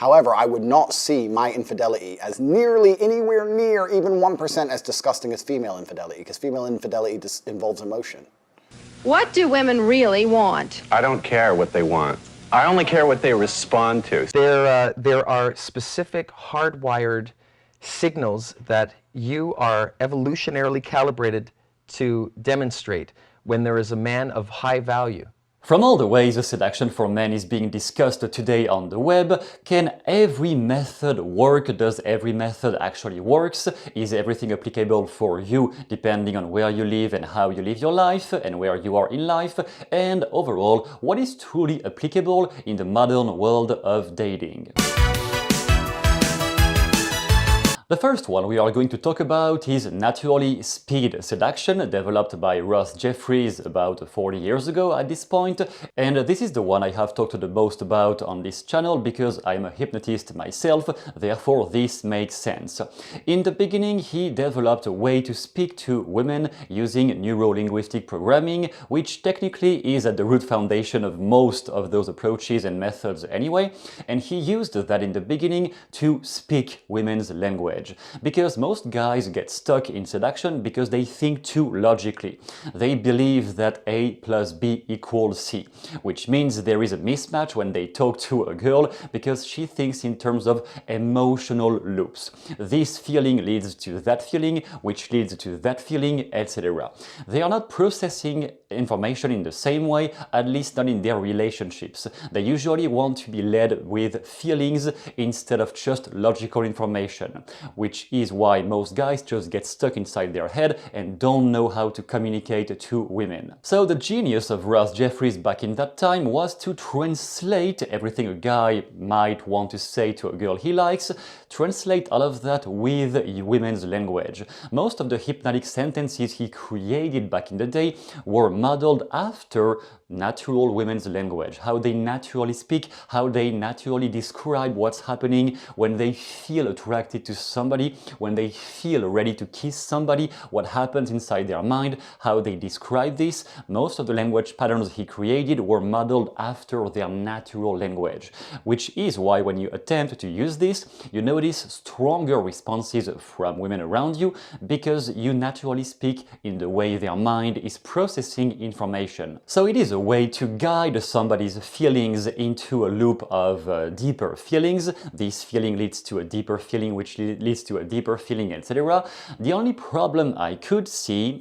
However, I would not see my infidelity as nearly anywhere near even 1% as disgusting as female infidelity, because female infidelity involves emotion. What do women really want? I don't care what they want. I only care what they respond to. There are specific hardwired signals that you are evolutionarily calibrated to demonstrate when there is a man of high value. From all the ways a seduction for men is being discussed today on the web, can every method work? Does every method actually works? Is everything applicable for you depending on where you live and how you live your life and where you are in life? And overall, what is truly applicable in the modern world of dating? The first one we are going to talk about is naturally speed seduction, developed by Jeffries about 40 years ago at this point, and this is the one I have talked the most about on this channel because I'm a hypnotist myself, therefore this makes sense. In the beginning, he developed a way to speak to women using neuro-linguistic programming, which technically is at the root foundation of most of those approaches and methods anyway, and he used that in the beginning to speak women's language. Because most guys get stuck in seduction because they think too logically. They believe that A plus B equals C, which means there is a mismatch when they talk to a girl because she thinks in terms of emotional loops. This feeling leads to that feeling, which leads to that feeling, etc. They are not processing information in the same way, at least not in their relationships. They usually want to be led with feelings instead of just logical information, which is why most guys just get stuck inside their head and don't know how to communicate to women. So the genius of Jeffries back in that time was to translate everything a guy might want to say to a girl he likes, translate all of that with women's language. Most of the hypnotic sentences he created back in the day were modeled after natural women's language, how they naturally speak, how they naturally describe what's happening when they feel attracted to somebody, when they feel ready to kiss somebody, what happens inside their mind, how they describe this. Most of the language patterns he created were modeled after their natural language, which is why when you attempt to use this, you notice stronger responses from women around you because you naturally speak in the way their mind is processing information. So it is a way to guide somebody's feelings into a loop of deeper feelings. This feeling leads to a deeper feeling, which leads to a deeper feeling, etc. The only problem I could state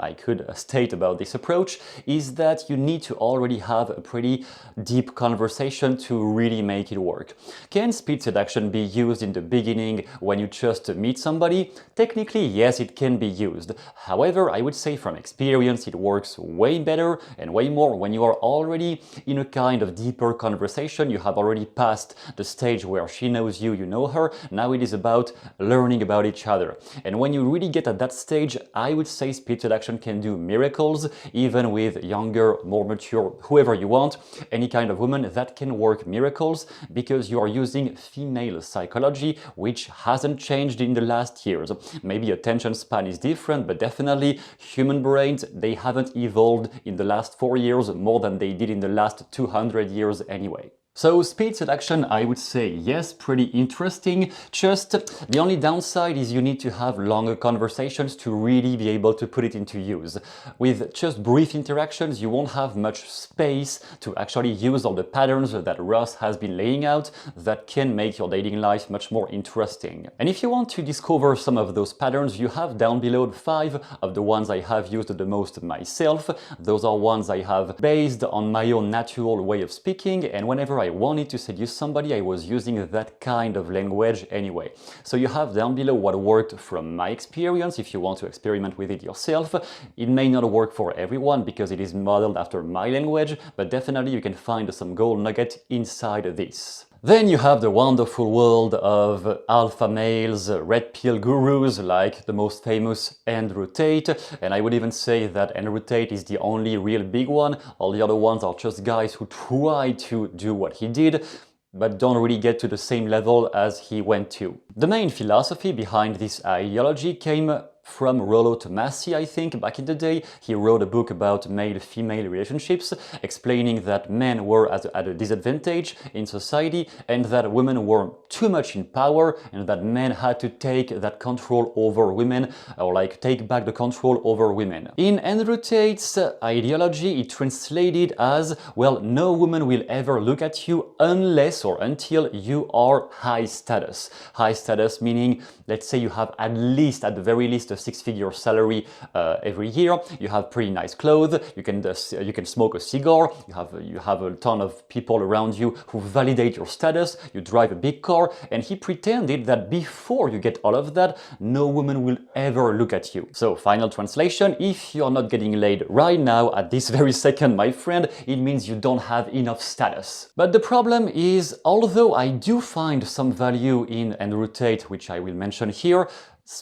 about this approach is that you need to already have a pretty deep conversation to really make it work. Can speed seduction be used in the beginning when you just meet somebody? Technically, yes, it can be used. However, I would say from experience it works way better and way more when you are already in a kind of deeper conversation. You have already passed the stage where she knows you, you know her. Now it is about learning about each other. And when you really get at that stage, I would say speed seduction can do miracles, even with younger, more mature, whoever you want, any kind of woman, that can work miracles because you are using female psychology, which hasn't changed in the last years. Maybe attention span is different, but definitely human brains, they haven't evolved in the last 4 years more than they did in the last 200 years anyway. So speed seduction, I would say yes, pretty interesting. Just the only downside is you need to have longer conversations to really be able to put it into use. With just brief interactions, you won't have much space to actually use all the patterns that Ross has been laying out that can make your dating life much more interesting. And if you want to discover some of those patterns, you have down below 5 of the ones I have used the most myself. Those are ones I have based on my own natural way of speaking, and whenever I wanted to seduce somebody, I was using that kind of language anyway. So you have down below what worked from my experience if you want to experiment with it yourself. It may not work for everyone because it is modeled after my language, but definitely you can find some gold nugget inside this. Then you have the wonderful world of alpha males, red pill gurus like the most famous Andrew Tate, and I would even say that Andrew Tate is the only real big one. All the other ones are just guys who try to do what he did, but don't really get to the same level as he went to. The main philosophy behind this ideology came from Rollo Tomassi, I think, back in the day. He wrote a book about male-female relationships, explaining that men were at a disadvantage in society and that women were too much in power and that men had to take that control over women, or like take back the control over women. In Andrew Tate's ideology, it translated as, well, no woman will ever look at you unless or until you are high status. High status meaning, let's say you have at the very least a six-figure salary every year, you have pretty nice clothes, you can smoke a cigar, you have a ton of people around you who validate your status, you drive a big car, and he pretended that before you get all of that, no woman will ever look at you. So, final translation, if you're not getting laid right now, at this very second, my friend, it means you don't have enough status. But the problem is, although I do find some value in Andrew Tate, which I will mention here,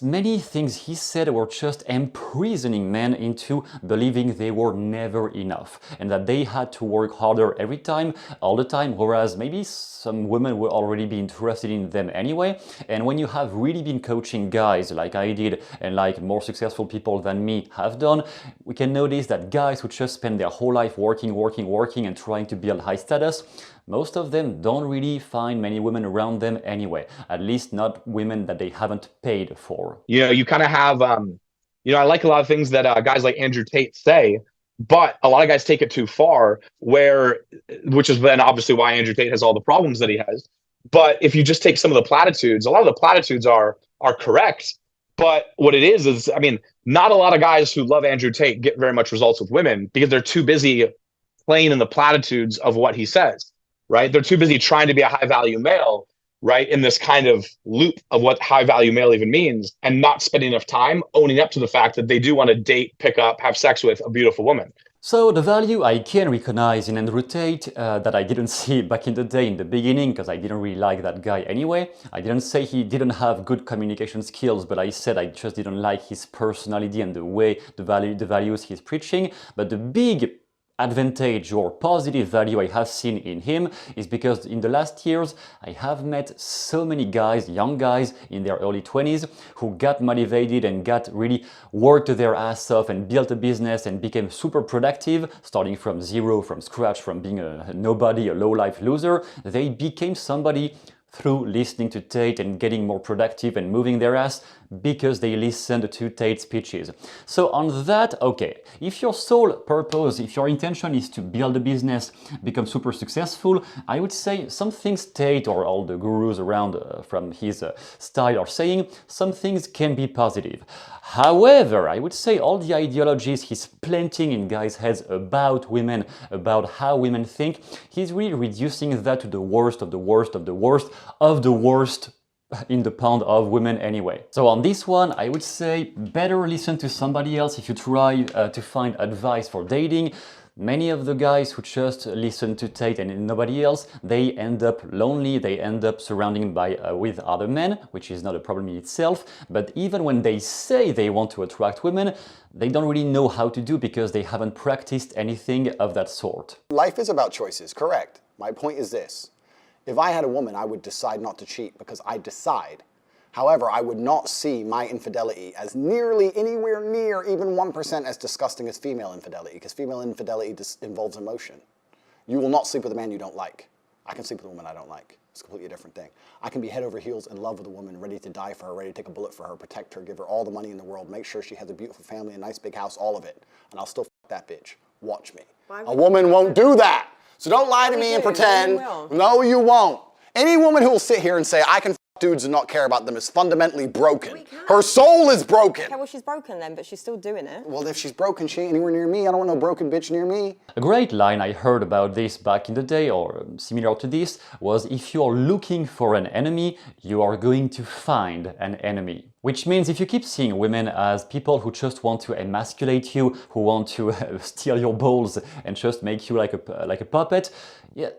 many things he said were just imprisoning men into believing they were never enough and that they had to work harder every time, all the time, whereas maybe some women would already be interested in them anyway. And when you have really been coaching guys like I did and like more successful people than me have done, we can notice that guys who just spend their whole life working and trying to build high status, most of them don't really find many women around them anyway, at least not women that they haven't paid for. You know, you kind of have, I like a lot of things that guys like Andrew Tate say, but a lot of guys take it too far, which is then obviously why Andrew Tate has all the problems that he has. But if you just take some of the platitudes, a lot of the platitudes are correct. But what it is, I mean, not a lot of guys who love Andrew Tate get very much results with women because they're too busy playing in the platitudes of what he says. Right? They're too busy trying to be a high value male, right? In this kind of loop of what high value male even means and not spending enough time owning up to the fact that they do want to date, pick up, have sex with a beautiful woman. So the value I can recognize in Andrew Tate that I didn't see back in the day in the beginning because I didn't really like that guy anyway. I didn't say he didn't have good communication skills, but I said I just didn't like his personality and the way, the values he's preaching. But the big advantage or positive value I have seen in him is because in the last years I have met so many guys, young guys in their early 20s who got motivated and got really worked their ass off and built a business and became super productive, starting from zero, from scratch, from being a nobody, a low-life loser. They became somebody through listening to Tate and getting more productive and moving their ass because they listened to Tate's speeches. So on that, okay, if your sole purpose, if your intention is to build a business, become super successful, I would say some things Tate or all the gurus around from his style are saying, some things can be positive. However, I would say all the ideologies he's planting in guys' heads about women, about how women think, he's really reducing that to the worst of the worst of the worst of the worst in the pound of women anyway. So on this one, I would say better listen to somebody else if you try to find advice for dating. Many of the guys who just listen to Tate and nobody else, they end up lonely, they end up surrounding with other men, which is not a problem in itself. But even when they say they want to attract women, they don't really know how to do because they haven't practiced anything of that sort. Life is about choices, correct. My point is this. If I had a woman, I would decide not to cheat because I decide. However, I would not see my infidelity as nearly anywhere near even 1% as disgusting as female infidelity, because female infidelity involves emotion. You will not sleep with a man you don't like. I can sleep with a woman I don't like. It's a completely different thing. I can be head over heels in love with a woman, ready to die for her, ready to take a bullet for her, protect her, give her all the money in the world, make sure she has a beautiful family, a nice big house, all of it. And I'll still f that bitch. Watch me. A woman won't do that. So don't lie to me and pretend. No, you won't. Any woman who will sit here and say, I can f dudes and not care about them is fundamentally broken. Her soul is broken. Okay, well, she's broken then, but she's still doing it. Well, if she's broken, she ain't anywhere near me. I don't want no broken bitch near me. A great line I heard about this back in the day, or similar to this, was if you're looking for an enemy, you are going to find an enemy. Which means if you keep seeing women as people who just want to emasculate you, who want to steal your balls and just make you like a puppet, yeah,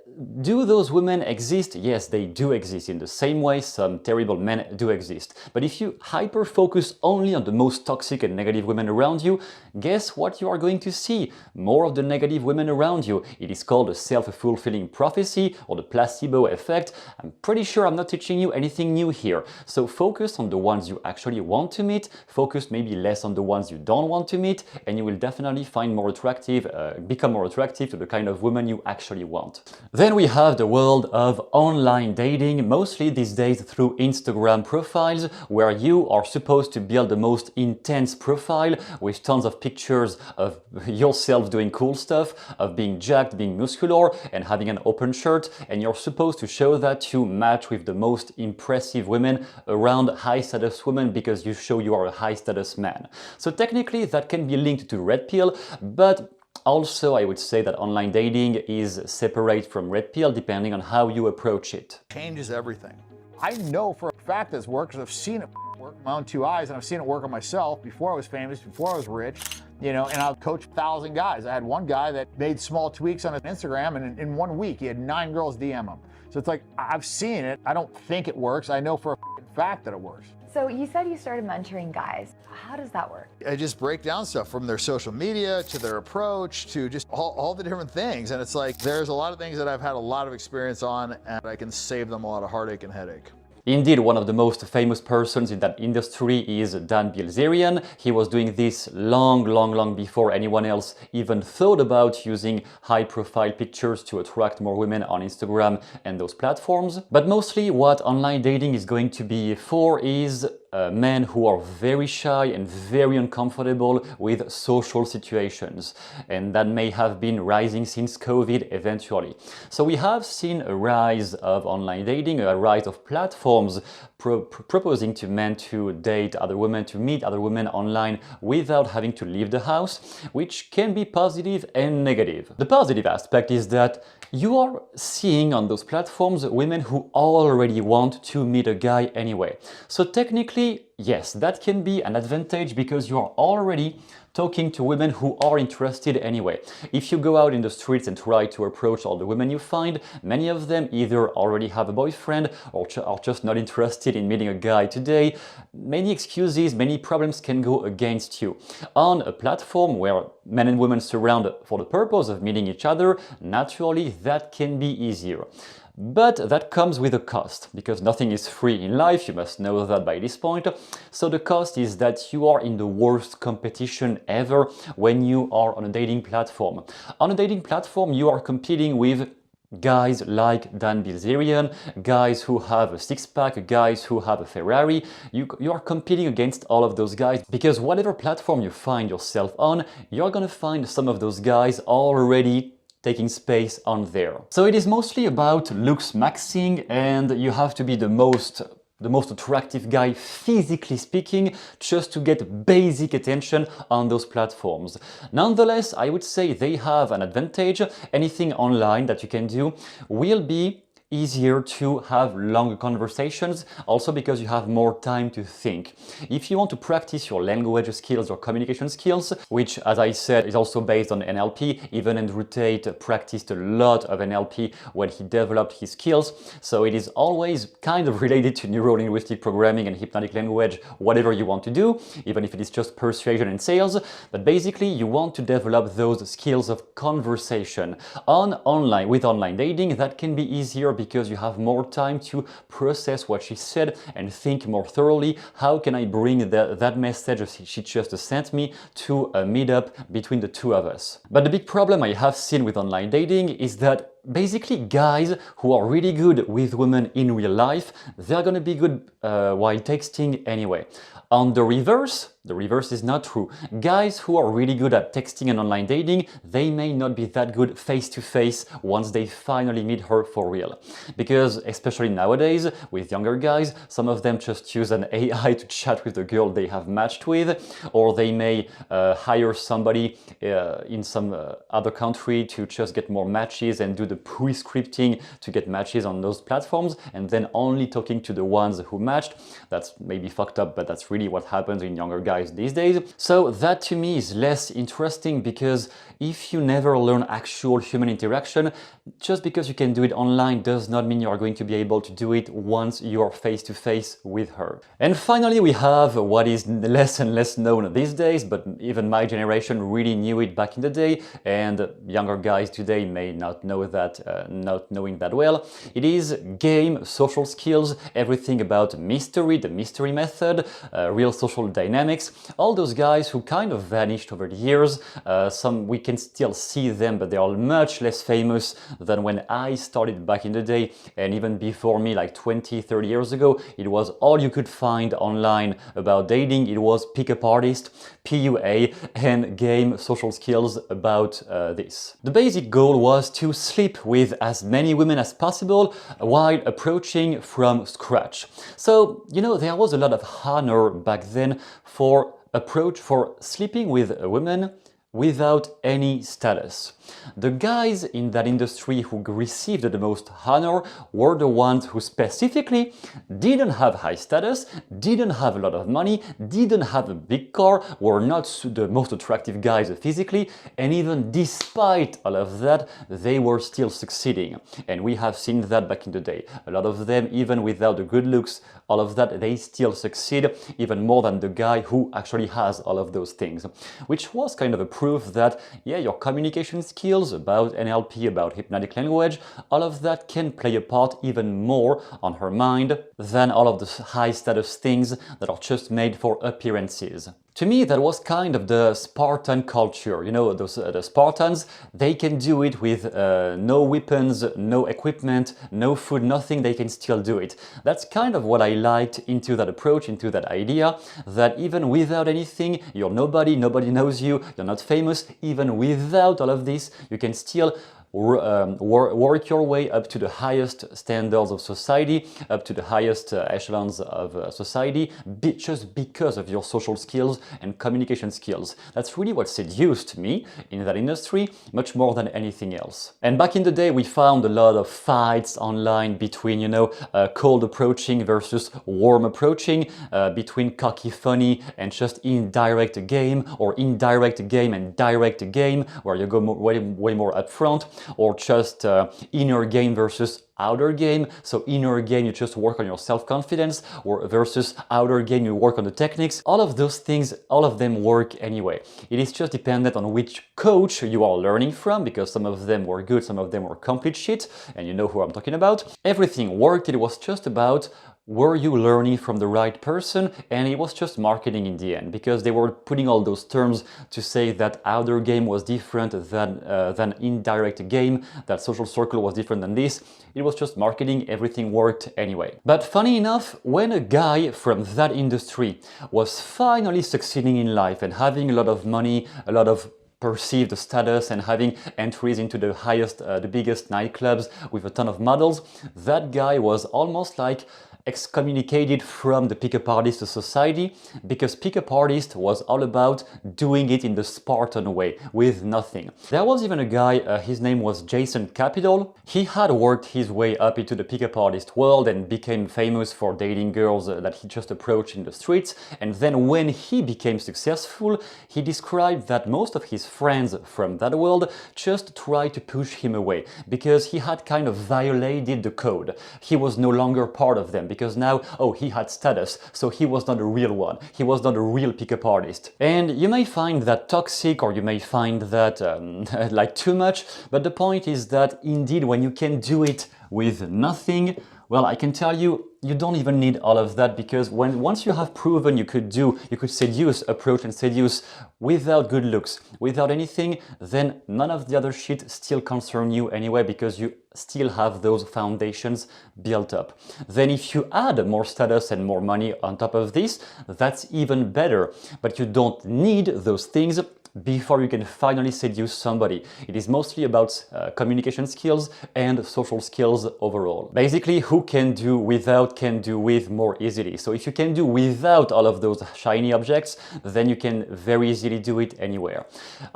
do those women exist? Yes, they do exist in the same way some terrible men do exist. But if you hyper-focus only on the most toxic and negative women around you, guess what you are going to see? More of the negative women around you. It is called a self-fulfilling prophecy or the placebo effect. I'm pretty sure I'm not teaching you anything new here. So focus on the ones you actually want to meet, focus maybe less on the ones you don't want to meet, and you will definitely find more attractive, become more attractive to the kind of woman you actually want. Then we have the world of online dating, mostly these days through Instagram profiles, where you are supposed to build the most intense profile with tons of pictures of yourself doing cool stuff, of being jacked, being muscular, and having an open shirt, and you're supposed to show that to match with the most impressive women around high status women because you show you are a high status man. So technically that can be linked to Redpill, but also I would say that online dating is separate from Redpill depending on how you approach it. Changes everything. I know for a fact this works because I've seen it work with my own two eyes, and I've seen it work on myself before I was famous, before I was rich, you know, and I've coached 1,000 guys. I had one guy that made small tweaks on his Instagram, and in 1 week he had 9 girls DM him. So it's like, I've seen it. I don't think it works. I know for a fact that it works. So you said you started mentoring guys. How does that work? I just break down stuff from their social media to their approach to just all the different things. And it's like, there's a lot of things that I've had a lot of experience on, and I can save them a lot of heartache and headache. Indeed, one of the most famous persons in that industry is Bilzerian. He was doing this long before anyone else even thought about using high-profile pictures to attract more women on Instagram and those platforms. But mostly what online dating is going to be for is men who are very shy and very uncomfortable with social situations, and that may have been rising since COVID eventually. So we have seen a rise of online dating, a rise of platforms proposing to men to date other women, to meet other women online without having to leave the house, which can be positive and negative. The positive aspect is that you are seeing on those platforms women who already want to meet a guy anyway. So technically, yes, that can be an advantage because you are already talking to women who are interested anyway. If you go out in the streets and try to approach all the women you find, many of them either already have a boyfriend or are just not interested in meeting a guy today. Many excuses, many problems can go against you. On a platform where men and women surround for the purpose of meeting each other, naturally that can be easier. But that comes with a cost, because nothing is free in life, you must know that by this point. So the cost is that you are in the worst competition ever when you are on a dating platform. On a dating platform, you are competing with guys like Bilzerian, guys who have a six-pack, guys who have a Ferrari. You are competing against all of those guys because whatever platform you find yourself on, you're gonna find some of those guys already taking space on there. So it is mostly about looks maxing, and you have to be the most attractive guy physically speaking just to get basic attention on those platforms. Nonetheless, I would say they have an advantage. Anything online that you can do will be easier to have longer conversations, also because you have more time to think. If you want to practice your language skills or communication skills, which as I said is also based on NLP, even Andrew Tate practiced a lot of NLP when he developed his skills, so it is always kind of related to neuro-linguistic programming and hypnotic language, whatever you want to do, even if it is just persuasion and sales. But basically you want to develop those skills of conversation. With online dating, that can be easier because you have more time to process what she said and think more thoroughly. How can I bring that message she just sent me to a meetup between the two of us? But the big problem I have seen with online dating is that basically guys who are really good with women in real life, they're gonna be good while texting anyway. On the reverse is not true. Guys who are really good at texting and online dating, they may not be that good face-to-face once they finally meet her for real. Because especially nowadays, with younger guys, some of them just use an AI to chat with the girl they have matched with, or they may hire somebody in some other country to just get more matches and do the pre-scripting to get matches on those platforms, and then only talking to the ones who matched. That's maybe fucked up, but that's really what happens in younger guys these days. So that to me is less interesting, because if you never learn actual human interaction, just because you can do it online does not mean you are going to be able to do it once you are face to face with her. And finally, we have what is less and less known these days, but even my generation really knew it back in the day, and younger guys today may not know that that not knowing that well. It is game, social skills, everything about mystery, the mystery method, real social dynamics. All those guys who kind of vanished over the years. Some we can still see them, but they are much less famous than when I started back in the day, and even before me, like 20, 30 years ago. It was all you could find online about dating. It was pickup artist, PUA, and game social skills about this. The basic goal was to sleep with as many women as possible while approaching from scratch. So, you know, there was a lot of honor back then for sleeping with women without any status. The guys in that industry who received the most honor were the ones who specifically didn't have high status, didn't have a lot of money, didn't have a big car, were not the most attractive guys physically, and even despite all of that, they were still succeeding. And we have seen that back in the day. A lot of them, even without the good looks, all of that, they still succeed even more than the guy who actually has all of those things. Which was kind of a proof that, yeah, your communication skills about NLP, about hypnotic language, all of that can play a part even more on her mind than all of the high status things that are just made for appearances. To me, that was kind of the Spartan culture. You know, the Spartans, they can do it with no weapons, no equipment, no food, nothing, they can still do it. That's kind of what I liked into that approach, into that idea, that even without anything, you're nobody, nobody knows you, you're not famous, even without all of this, you can still work your way up to the highest standards of society, up to the highest echelons of society, just because of your social skills and communication skills. That's really what seduced me in that industry, much more than anything else. And back in the day, we found a lot of fights online between, you know, cold approaching versus warm approaching, between cocky funny and just indirect game, or indirect game and direct game, where you go way more upfront, or just inner game versus outer game. So inner game, you just work on your self-confidence, or versus outer game, you work on the techniques. All of those things, all of them work anyway. It is just dependent on which coach you are learning from, because some of them were good, some of them were complete shit, and you know who I'm talking about. Everything worked. It was just about, were you learning from the right person? And it was just marketing in the end, because they were putting all those terms to say that outer game was different than indirect game, that social circle was different than this. It was just marketing, everything worked anyway. But funny enough, when a guy from that industry was finally succeeding in life and having a lot of money, a lot of perceived status, and having entries into the highest, the biggest nightclubs with a ton of models, that guy was almost like excommunicated from the pickup artist society, because pickup artist was all about doing it in the Spartan way, with nothing. There was even a guy, his name was Jason Capital. He had worked his way up into the pickup artist world and became famous for dating girls that he just approached in the streets. And then when he became successful, he described that most of his friends from that world just tried to push him away, because he had kind of violated the code. He was no longer part of them, because now, oh, he had status, so he was not a real one. He was not a real pickup artist. And you may find that toxic, or you may find that like too much, but the point is that indeed when you can do it with nothing, well, I can tell you, you don't even need all of that, because once you have proven you could seduce, approach and seduce without good looks, without anything, then none of the other shit still concern you anyway, because you still have those foundations built up. Then if you add more status and more money on top of this, that's even better. But you don't need those things before you can finally seduce somebody. It is mostly about communication skills and social skills overall. Basically, who can do without can do with more easily. So if you can do without all of those shiny objects, then you can very easily do it anywhere.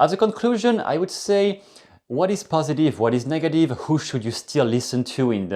As a conclusion, I would say, what is positive, what is negative, who should you still listen to in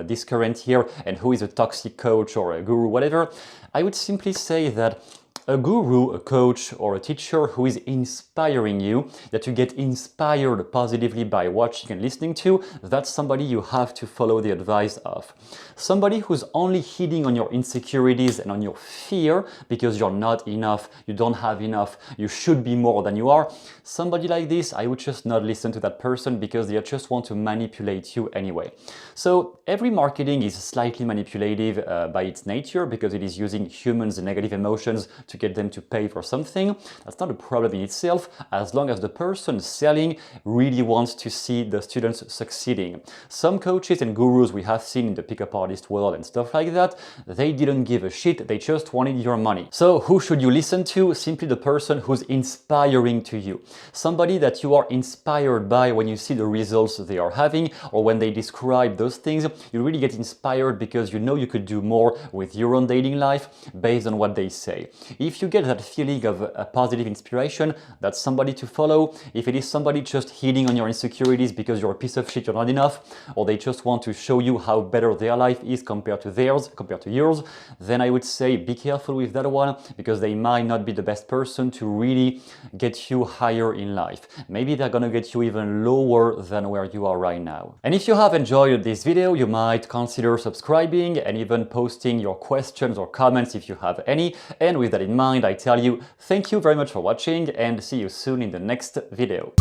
this current year, and who is a toxic coach or a guru, whatever? I would simply say that A guru, a coach, or a teacher who is inspiring you, that you get inspired positively by watching and listening to, that's somebody you have to follow the advice of. Somebody who's only hitting on your insecurities and on your fear because you're not enough, you don't have enough, you should be more than you are. Somebody like this, I would just not listen to that person because they just want to manipulate you anyway. So every marketing is slightly manipulative by its nature because it is using humans' negative emotions to get them to pay for something. That's not a problem in itself as long as the person selling really wants to see the students succeeding. Some coaches and gurus we have seen in the pickup artist world and stuff like that, they didn't give a shit, they just wanted your money. So who should you listen to? Simply the person who's inspiring to you. Somebody that you are inspired by when you see the results they are having or when they describe those things. You really get inspired because you know you could do more with your own dating life based on what they say. If you get that feeling of a positive inspiration, that's somebody to follow. If it is somebody just hitting on your insecurities because you're a piece of shit, you're not enough, or they just want to show you how better their life is compared to theirs, compared to yours, then I would say be careful with that one because they might not be the best person to really get you higher in life. Maybe they're gonna get you even lower than where you are right now. And if you have enjoyed this video, you might consider subscribing and even posting your questions or comments if you have any. And with that in mind, I tell you, thank you very much for watching and see you soon in the next video.